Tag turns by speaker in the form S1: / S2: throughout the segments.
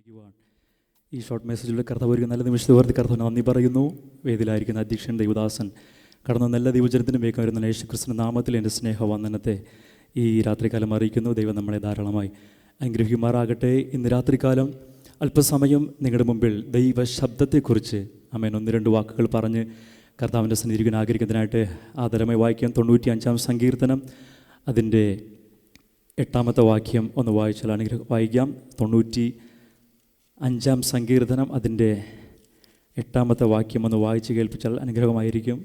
S1: കാണിക്കുവാൻ ഈ ഷോർട്ട് മെസ്സേജിലൂടെ കർത്താവ് ഒരു നല്ല നിമിഷത്തെ ഓർത്ത് കർത്താവിന് നന്ദി പറയുന്നു. വേദിയിലായിരിക്കുന്ന അധ്യക്ഷൻ ദൈവദാസൻ കടന്ന നല്ല ദൈവജനത്തിനും വേഗം വരുന്ന യേശുക്രിസ്തുവിന്റെ നാമത്തിൽ എൻ്റെ സ്നേഹവന്ദനത്തെ ഈ രാത്രികാലം അറിയിക്കുന്നു. ദൈവം നമ്മളെ ധാരാളമായി അനുഗ്രഹിക്കുമാറാകട്ടെ. ഇന്ന് രാത്രികാലം അല്പസമയം നിങ്ങളുടെ മുമ്പിൽ ദൈവ ശബ്ദത്തെക്കുറിച്ച് അമേൻ ഒന്ന് രണ്ട് വാക്കുകൾ പറഞ്ഞ് കർത്താവിൻ്റെ സന്നിധിക്കാൻ ആഗ്രഹിക്കുന്നതിനായിട്ട് ആദരമായി വായിക്കാം. 95-ാം സങ്കീർത്തനം അതിൻ്റെ 8-ാമത്തെ വാക്യം ഒന്ന് വായിച്ചാൽ വായിക്കാം. 95-ാം സങ്കീർത്തനം അതിൻ്റെ 8-ാമത്തെ വാക്യം ഒന്ന് വായിച്ച് കേൾപ്പിച്ചാൽ അനുഗ്രഹമായിരിക്കും.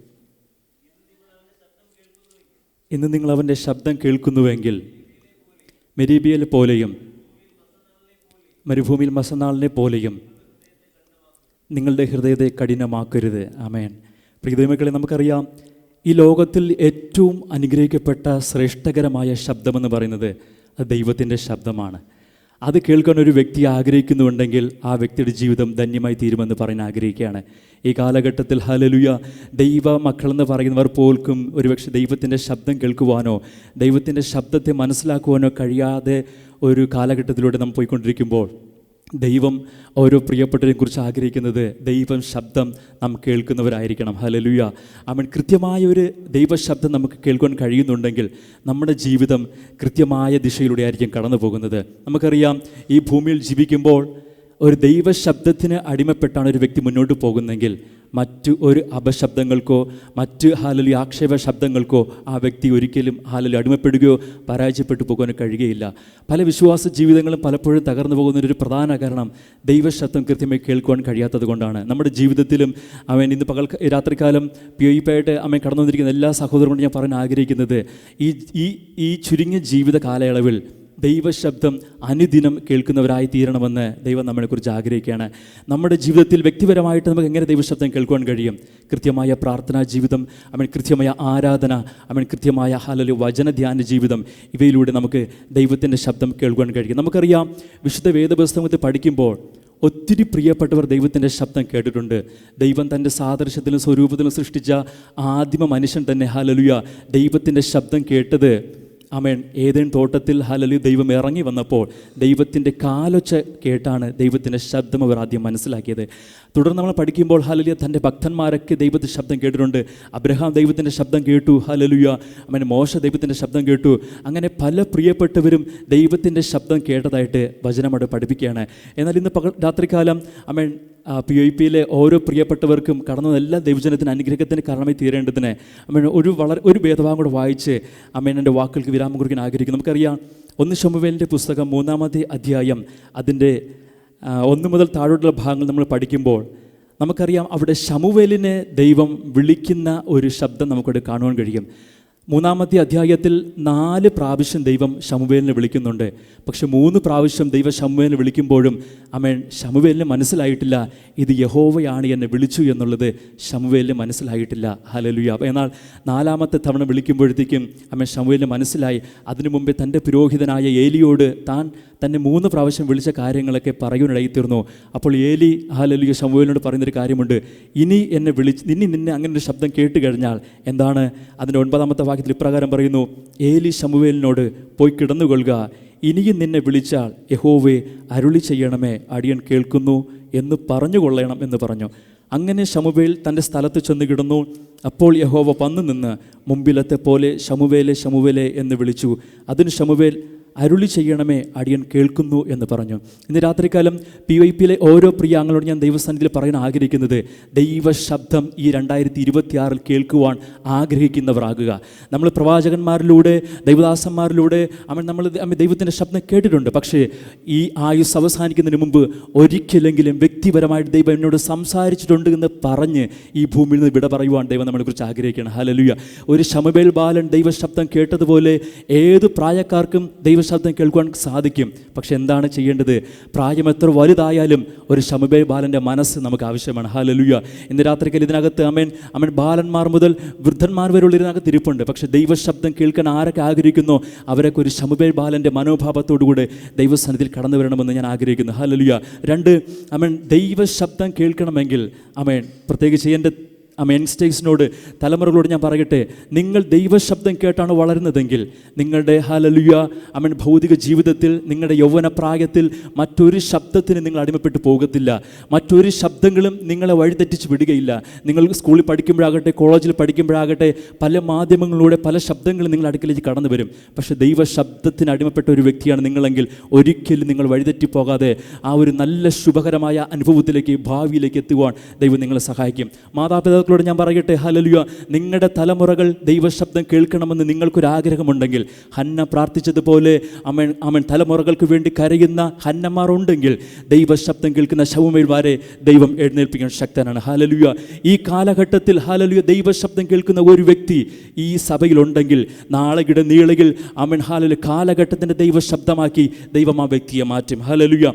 S1: ഇന്ന് നിങ്ങൾ അവൻ്റെ ശബ്ദം കേൾക്കുന്നുവെങ്കിൽ മെരീബിയൽ പോലെയും മരുഭൂമിയിൽ മസനാളിനെ പോലെയും നിങ്ങളുടെ ഹൃദയത്തെ കഠിനമാക്കരുത്. ആമേൻ. പ്രിയദൈവമക്കളെ, നമുക്കറിയാം ഈ ലോകത്തിൽ ഏറ്റവും അനുഗ്രഹിക്കപ്പെട്ട ശ്രേഷ്ഠകരമായ ശബ്ദമെന്ന് പറയുന്നത് അത് ദൈവത്തിൻ്റെ ശബ്ദമാണ്. അത് കേൾക്കാൻ ഒരു വ്യക്തി ആഗ്രഹിക്കുന്നുണ്ടെങ്കിൽ ആ വ്യക്തിയുടെ ജീവിതം ധന്യമായി തീരുമെന്ന് പറയാൻ ആഗ്രഹിക്കുകയാണ്. ഈ കാലഘട്ടത്തിൽ ഹല്ലേലൂയ ദൈവ മക്കളെന്ന് പറയുന്നവർ പോലും ഒരുപക്ഷെ ദൈവത്തിൻ്റെ ശബ്ദം കേൾക്കുവാനോ ദൈവത്തിൻ്റെ ശബ്ദത്തെ മനസ്സിലാക്കുവാനോ കഴിയാതെ ഒരു കാലഘട്ടത്തിലൂടെ നാം പോയിക്കൊണ്ടിരിക്കുമ്പോൾ ദൈവം ഓരോ പ്രിയപ്പെട്ടവരെയും കുറിച്ച് ആഗ്രഹിക്കുന്നത് ദൈവം ശബ്ദം നാം കേൾക്കുന്നവരായിരിക്കണം. ഹല്ലേലൂയ. അവൻ കൃത്യമായ ഒരു ദൈവശബ്ദം നമുക്ക് കേൾക്കാൻ കഴിയുന്നുണ്ടെങ്കിൽ നമ്മുടെ ജീവിതം കൃത്യമായ ദിശയിലൂടെ ആയിരിക്കും കടന്നു പോകുന്നത്. നമുക്കറിയാം ഈ ഭൂമിയിൽ ജീവിക്കുമ്പോൾ ഒരു ദൈവശബ്ദത്തിന് അടിമപ്പെട്ടാണ് ഒരു വ്യക്തി മുന്നോട്ട് പോകുന്നതെങ്കിൽ മറ്റു ഒരു അപശബ്ദങ്ങൾക്കോ മറ്റ് ഹല്ലേലൂയ ആക്ഷേപ ശബ്ദങ്ങൾക്കോ ആ വ്യക്തി ഒരിക്കലും ഹല്ലേലൂയ അടിമപ്പെടുകയോ പരാജയപ്പെട്ടു പോകാനോ കഴിയുകയില്ല. പല വിശ്വാസ ജീവിതങ്ങളും പലപ്പോഴും തകർന്നു പോകുന്നതിനൊരു പ്രധാന കാരണം ദൈവശബ്ദം കൃത്യമായി കേൾക്കുവാൻ കഴിയാത്തത് കൊണ്ടാണ്. നമ്മുടെ ജീവിതത്തിലും അവൻ ഇന്ന് രാത്രികാലം POIP-ആയിട്ട് അമ്മ കടന്നു വന്നിരിക്കുന്ന എല്ലാ സഹോദരങ്ങളോടും ഞാൻ പറയാൻ ആഗ്രഹിക്കുന്നത് ഈ ചുരുങ്ങിയ ജീവിത കാലയളവിൽ ദൈവശബ്ദം അനുദിനം കേൾക്കുന്നവരായി തീരണമെന്ന് ദൈവം നമ്മളെക്കുറിച്ച് ആഗ്രഹിക്കുകയാണ്. നമ്മുടെ ജീവിതത്തിൽ വ്യക്തിപരമായിട്ട് നമുക്ക് എങ്ങനെ ദൈവശബ്ദം കേൾക്കുവാൻ കഴിയും? കൃത്യമായ പ്രാർത്ഥനാ ജീവിതം, കൃത്യമായ ആരാധന, കൃത്യമായ ഹല്ലേലൂയ വചനധ്യാന ജീവിതം, ഇവയിലൂടെ നമുക്ക് ദൈവത്തിൻ്റെ ശബ്ദം കേൾക്കുവാൻ കഴിയും. നമുക്കറിയാം വിശുദ്ധ വേദപുസ്തകത്തിൽ പഠിക്കുമ്പോൾ ഒത്തിരി പ്രിയപ്പെട്ടവർ ദൈവത്തിൻ്റെ ശബ്ദം കേട്ടിട്ടുണ്ട്. ദൈവം തൻ്റെ സാദൃശ്യത്തിലും സ്വരൂപത്തിലും സൃഷ്ടിച്ച ആദിമ മനുഷ്യൻ തന്നെ ഹല്ലേലൂയ ദൈവത്തിൻ്റെ ശബ്ദം കേട്ടത് ആമേൻ ഏദൻ തോട്ടത്തിൽ ഹല്ലേലൂയ ദൈവം ഇറങ്ങി വന്നപ്പോൾ ദൈവത്തിൻ്റെ കാലൊച്ച കേട്ടാണ് ദൈവത്തിൻ്റെ ശബ്ദം അവർ ആദ്യം മനസ്സിലാക്കിയത്. തുടർന്ന് നമ്മൾ പഠിക്കുമ്പോൾ ഹല്ലേലൂയ തൻ്റെ ഭക്തന്മാരൊക്കെ ദൈവത്തിൻ്റെ ശബ്ദം കേട്ടിട്ടുണ്ട്. അബ്രഹാം ദൈവത്തിൻ്റെ ശബ്ദം കേട്ടു. ഹല്ലേലൂയ മോശ ദൈവത്തിൻ്റെ ശബ്ദം കേട്ടു. അങ്ങനെ പല പ്രിയപ്പെട്ടവരും ദൈവത്തിൻ്റെ ശബ്ദം കേട്ടതായിട്ട് വചനം അവിടെ പഠിപ്പിക്കുകയാണ്. എന്നാൽ ഇന്ന് രാത്രികാലം POIP-യിലെ ഓരോ പ്രിയപ്പെട്ടവർക്കും കടന്നു എല്ലാ ദൈവജനത്തിന് അനുഗ്രഹത്തിന് കാരണമായി തീരേണ്ടതിന് ഒരു ഭേദഭാഗം കൂടെ വായിച്ച് എൻ്റെ വാക്കുകൾക്ക് വിരാമം കുറിക്കാൻ ആഗ്രഹിക്കുന്നു. നമുക്കറിയാം 1 ശമൂവേലിൻ്റെ പുസ്തകം 3-ാമത്തെ അധ്യായം അതിൻ്റെ 1 മുതൽ താഴോട്ടുള്ള ഭാഗങ്ങൾ നമ്മൾ പഠിക്കുമ്പോൾ നമുക്കറിയാം അവിടെ ശമൂവേലിനെ ദൈവം വിളിക്കുന്ന ഒരു ശബ്ദം നമുക്കവിടെ കാണുവാൻ കഴിയും. 3-ാമത്തെ അധ്യായത്തിൽ 4 പ്രാവശ്യം ദൈവം ശമൂവേലിനെ വിളിക്കുന്നുണ്ട്. പക്ഷെ 3 പ്രാവശ്യം ദൈവം ശമൂവേലിനെ വിളിക്കുമ്പോഴും ശമൂവേലിന് മനസ്സിലായിട്ടില്ല ഇത് യഹോവയാണ് എന്നെ വിളിച്ചു എന്നുള്ളത് ശമൂവേലിന് മനസ്സിലായിട്ടില്ല. ഹല്ലേലൂയ. എന്നാൽ 4-ാമത്തെ തവണ വിളിക്കുമ്പോഴത്തേക്കും ശമൂവേലിന് മനസ്സിലായി. അതിനു മുമ്പേ തൻ്റെ പുരോഹിതനായ ഏലിയോട് തന്നെ 3 പ്രാവശ്യം വിളിച്ച കാര്യങ്ങളൊക്കെ പറയുവാനിടയിത്തീർന്നു. അപ്പോൾ ഏലി ഹല്ലേലൂയ ശമൂവേലിനോട് പറയുന്നൊരു കാര്യമുണ്ട്, ഇനി നിന്നെ അങ്ങനെ ഒരു ശബ്ദം കേട്ട് കഴിഞ്ഞാൽ എന്താണ്? അതിൻ്റെ 9-ാമത്തെ വാക്യത്തിൽ ഇപ്രകാരം പറയുന്നു, ഏലി ശമൂവേലിനോട് പോയി കിടന്നുകൊള്ളുക, ഇനിയും നിന്നെ വിളിച്ചാൽ യഹോവേ അരുളി ചെയ്യണമേ, അടിയൻ കേൾക്കുന്നു എന്ന് പറഞ്ഞുകൊള്ളണം എന്ന് പറഞ്ഞു. അങ്ങനെ ശമൂവേൽ തൻ്റെ സ്ഥലത്ത് ചെന്ന് കിടന്നു. അപ്പോൾ യഹോവ വന്നു നിന്ന് മുമ്പിലത്തെ പോലെ ശമൂവേലെ ശമൂവേലെ എന്ന് വിളിച്ചു. അതിന് ശമൂവേൽ അരുളി ചെയ്യണമേ, അടിയൻ കേൾക്കുന്നു എന്ന് പറഞ്ഞു. ഇന്ന് രാത്രികാലം POIP-യിലെ ഓരോ പ്രിയ അംഗങ്ങളോട് ഞാൻ ദൈവസന്നിധിയിൽ പറയാൻ ആഗ്രഹിക്കുന്നത് ദൈവശബ്ദം ഈ 2026 കേൾക്കുവാൻ ആഗ്രഹിക്കുന്നവരാകുക. നമ്മൾ പ്രവാചകന്മാരിലൂടെ ദൈവദാസന്മാരിലൂടെ നമ്മൾ ദൈവത്തിൻ്റെ ശബ്ദം കേട്ടിട്ടുണ്ട്. പക്ഷേ ഈ ആയുസ് അവസാനിക്കുന്നതിന് മുമ്പ് ഒരിക്കലെങ്കിലും വ്യക്തിപരമായിട്ട് ദൈവം എന്നോട് സംസാരിച്ചിട്ടുണ്ട് എന്ന് പറഞ്ഞ് ഈ ഭൂമിയിൽ നിന്ന് വിട പറയുവാൻ ദൈവം നമ്മളെക്കുറിച്ച് ആഗ്രഹിക്കുകയാണ്. ഹല്ലേലൂയ. ഒരു ശമൂവേൽ ബാലൻ ദൈവശബ്ദം കേട്ടതുപോലെ ഏത് പ്രായക്കാർക്കും ദൈവശബ്ദം കേൾക്കുവാൻ സാധിക്കും. പക്ഷെ എന്താണ് ചെയ്യേണ്ടത്? പ്രായം എത്ര വലുതായാലും ഒരു ശമൂവേൽ ബാലൻ്റെ മനസ്സ് നമുക്ക് ആവശ്യമാണ്. ഹല്ലേലൂയ. ഇന്ന് രാത്രിയിൽ ഇതിനകത്ത് അമൻ ബാലന്മാർ മുതൽ വൃദ്ധന്മാർ വരെയുള്ള ഇതിനകത്ത് ഇരിപ്പുണ്ട്. പക്ഷെ ദൈവശബ്ദം കേൾക്കാൻ ആരൊക്കെ ആഗ്രഹിക്കുന്നോ അവരൊക്കെ ഒരു ശമൂവേൽ ബാലൻ്റെ മനോഭാവത്തോടുകൂടെ ദൈവസന്നിധിയിൽ കടന്നു വരണമെന്ന് ഞാൻ ആഗ്രഹിക്കുന്നു. ഹല്ലേലൂയ. 2 ദൈവശബ്ദം കേൾക്കണമെങ്കിൽ പ്രത്യേകിച്ച് എൻ്റെ യങ്സ്റ്റേഴ്സിനോട്, തലമുറകളോട് ഞാൻ പറയട്ടെ, നിങ്ങൾ ദൈവശബ്ദം കേട്ടാണ് വളരുന്നതെങ്കിൽ നിങ്ങളുടെ ഹല്ലേലൂയ ഭൗതിക ജീവിതത്തിൽ, നിങ്ങളുടെ യൗവന പ്രായത്തിൽ മറ്റൊരു ശബ്ദത്തിന് നിങ്ങൾ അടിമപ്പെട്ടു പോകത്തില്ല. മറ്റൊരു ശബ്ദങ്ങളും നിങ്ങളെ വഴിതെറ്റിച്ച് വിടുകയില്ല. നിങ്ങൾ സ്കൂളിൽ പഠിക്കുമ്പോഴാകട്ടെ, കോളേജിൽ പഠിക്കുമ്പോഴാകട്ടെ, പല മാധ്യമങ്ങളിലൂടെ പല ശബ്ദങ്ങളും നിങ്ങളുടെ അടുക്കലേക്ക് കടന്നു വരും. പക്ഷേ ദൈവശബ്ദത്തിന് അടിമപ്പെട്ട ഒരു വ്യക്തിയാണ് നിങ്ങളെങ്കിൽ ഒരിക്കലും നിങ്ങൾ വഴിതെറ്റിപ്പോകാതെ ആ ഒരു നല്ല ശുഭകരമായ അനുഭവത്തിലേക്ക്, ഭാവിയിലേക്ക് എത്തുവാൻ ദൈവം നിങ്ങളെ സഹായിക്കും. മാതാപിതാക്കളോട് ഞാൻ പറയട്ടെ, ഹല്ലേലൂയ, നിങ്ങളുടെ തലമുറകൾ ദൈവശബ്ദം കേൾക്കണമെന്ന് നിങ്ങൾക്കൊരാഗ്രഹമുണ്ടെങ്കിൽ, ഹന്ന പ്രാർത്ഥിച്ചതുപോലെ അവൻ തലമുറകൾക്ക് വേണ്ടി കരയുന്ന ഹന്നമാർ ഉണ്ടെങ്കിൽ, ദൈവശബ്ദം കേൾക്കുന്ന ശമൂവേൽമാരെ ദൈവം എഴുന്നേൽപ്പിക്കാൻ ശക്തനാണ്. ഹല്ലേലൂയ, ഈ കാലഘട്ടത്തിൽ ഹല്ലേലൂയ ദൈവശബ്ദം കേൾക്കുന്ന ഒരു വ്യക്തി ഈ സഭയിലുണ്ടെങ്കിൽ, നാളെയുടെ നീളയിൽ ഹല്ലേലൂയ കാലഘട്ടത്തിൻ്റെ ദൈവശബ്ദമാക്കി ദൈവം ആ വ്യക്തിയെ മാറ്റും. ഹല്ലേലൂയ,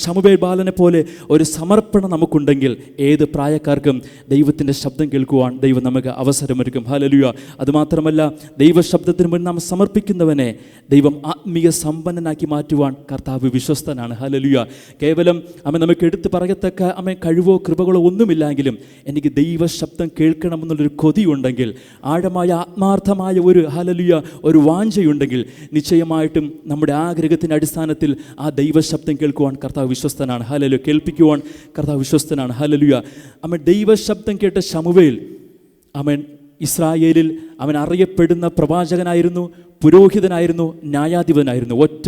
S1: ശമൂവേൽ ബാലനെ പോലെ ഒരു സമർപ്പണം നമുക്കുണ്ടെങ്കിൽ ഏത് പ്രായക്കാർക്കും ദൈവത്തിൻ്റെ ശബ്ദം കേൾക്കുവാൻ ദൈവം നമുക്ക് അവസരമൊരുക്കും. ഹല്ലേലൂയ, അതുമാത്രമല്ല ദൈവശബ്ദത്തിന് മുൻ നാം സമർപ്പിക്കുന്നവനെ ദൈവം ആത്മീയ സമ്പന്നനാക്കി മാറ്റുവാൻ കർത്താവ് വിശ്വസ്തനാണ്. ഹല്ലേലൂയ, കേവലം നമുക്ക് എടുത്ത് പറയത്തക്ക കഴിവോ കൃപകളോ ഒന്നുമില്ലെങ്കിലും എനിക്ക് ദൈവശബ്ദം കേൾക്കണമെന്നുള്ളൊരു കൊതിയുണ്ടെങ്കിൽ, ആഴമായ ആത്മാർത്ഥമായ ഒരു ഹല്ലേലൂയ ഒരു വാഞ്ചയുണ്ടെങ്കിൽ, നിശ്ചയമായിട്ടും നമ്മുടെ ആഗ്രഹത്തിൻ്റെ അടിസ്ഥാനത്തിൽ ആ ദൈവശബ്ദം കേൾക്കുവാൻ കർത്താവ് വിശ്വസ്തനാണ്. ഹല്ലേലൂയ, കേൾപ്പിക്കുവാൻ കർത്താവ് വിശ്വസ്തനാണ്. ഹല്ലേലൂയ, ദൈവശബ്ദം കേട്ട ശമൂവേൽ ഇസ്രായേലിൽ അറിയപ്പെടുന്ന പ്രവാചകനായിരുന്നു, പുരോഹിതനായിരുന്നു, ന്യായാധിപനായിരുന്നു. ഒറ്റ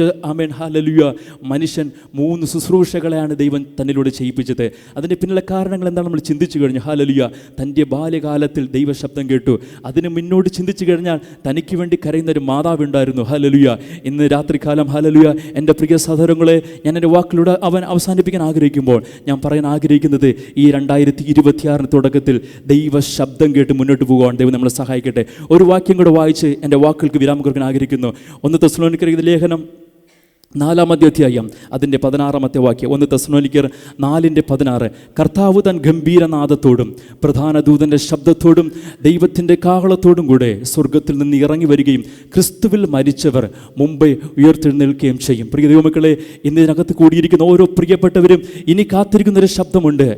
S1: ഹല്ലേലൂയ മനുഷ്യൻ 3 ശുശ്രൂഷകളെയാണ് ദൈവം തന്നിലൂടെ ചെയ്യിപ്പിച്ചത്. അതിൻ്റെ പിന്നിലെ കാരണങ്ങൾ എന്താണ് നമ്മൾ ചിന്തിച്ചു കഴിഞ്ഞു. ഹല്ലേലൂയ, തൻ്റെ ബാല്യകാലത്തിൽ ദൈവശബ്ദം കേട്ടു. അതിന് മുന്നോട്ട് ചിന്തിച്ചു കഴിഞ്ഞാൽ തനിക്ക് വേണ്ടി കരയുന്ന ഒരു മാതാവുണ്ടായിരുന്നു. ഹല്ലേലൂയ, ഇന്ന് രാത്രികാലം ഹല്ലേലൂയ എൻ്റെ പ്രിയ സഹോദരങ്ങളെ, ഞാൻ എൻ്റെ വാക്കിലൂടെ അവസാനിപ്പിക്കാൻ ആഗ്രഹിക്കുമ്പോൾ ഞാൻ പറയാൻ ആഗ്രഹിക്കുന്നത്, ഈ 2026 തുടക്കത്തിൽ ദൈവശബ്ദം കേട്ട് മുന്നോട്ട് പോകുവാൻ ദൈവം നമ്മളെ സഹായിക്കട്ടെ. ഒരു വാക്യം കൂടെ വായിച്ച് എൻ്റെ വാക്കുകൾക്ക് വിരാമം കൊടുക്കാൻ ആഗ്രഹിക്കുന്നു. 1 തെസ്സലോനിക്കർ ലേഖനം 4-ാം അധ്യായം അതിൻ്റെ 16-ാമത്തെ വാക്യം. 1 തെസ്സലോനിക്കർ 4:16. കർത്താവ് തൻ ഗംഭീരനാദത്തോടും പ്രധാന ദൂതൻ്റെ ശബ്ദത്തോടും ദൈവത്തിൻ്റെ കാഹളത്തോടും കൂടെ സ്വർഗത്തിൽ നിന്ന് ഇറങ്ങി വരികയും ക്രിസ്തുവിൽ മരിച്ചവർ മുമ്പേ ഉയർത്തെഴുന്നേൽക്കുകയും ചെയ്യും. പ്രിയ ദൈവമക്കളെ, ഇന്നതിനകത്ത് കൂടിയിരിക്കുന്ന ഓരോ പ്രിയപ്പെട്ടവരും ഇനി കാത്തിരിക്കുന്നൊരു ശബ്ദമുണ്ട്.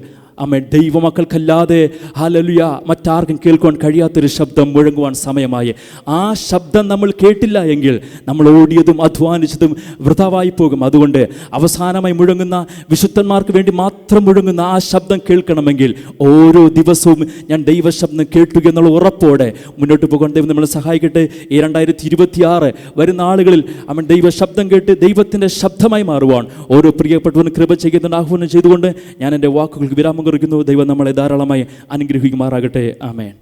S1: ദൈവമക്കൾക്കല്ലാതെ ഹല്ലേലൂയ മറ്റാർക്കും കേൾക്കുവാൻ കഴിയാത്തൊരു ശബ്ദം മുഴങ്ങുവാൻ സമയമായി. ആ ശബ്ദം നമ്മൾ കേട്ടില്ല എങ്കിൽ നമ്മൾ ഓടിയതും അധ്വാനിച്ചതും വൃഥാവായി പോകും. അതുകൊണ്ട് അവസാനമായി മുഴങ്ങുന്ന, വിശുദ്ധന്മാർക്ക് വേണ്ടി മാത്രം മുഴങ്ങുന്ന ആ ശബ്ദം കേൾക്കണമെങ്കിൽ ഓരോ ദിവസവും ഞാൻ ദൈവശബ്ദം കേട്ടു എന്നുള്ള ഉറപ്പോടെ മുന്നോട്ട് പോകാൻ ദൈവം നമ്മളെ സഹായിക്കട്ടെ. ഈ 2026 വരുന്ന ആളുകളിൽ ദൈവശബ്ദം കേട്ട് ദൈവത്തിൻ്റെ ശബ്ദമായി മാറുവാൻ ഓരോ പ്രിയപ്പെട്ടവനും കൃപ ചെയ്യുന്ന ആഹ്വാനം ചെയ്തുകൊണ്ട് ഞാൻ എൻ്റെ വാക്കുകൾക്ക് വിരാമം കുറിക്കുന്നു. ദൈവം നമ്മളെ ധാരാളമായി അനുഗ്രഹിക്കുമാറാകട്ടെ. ആമേൻ.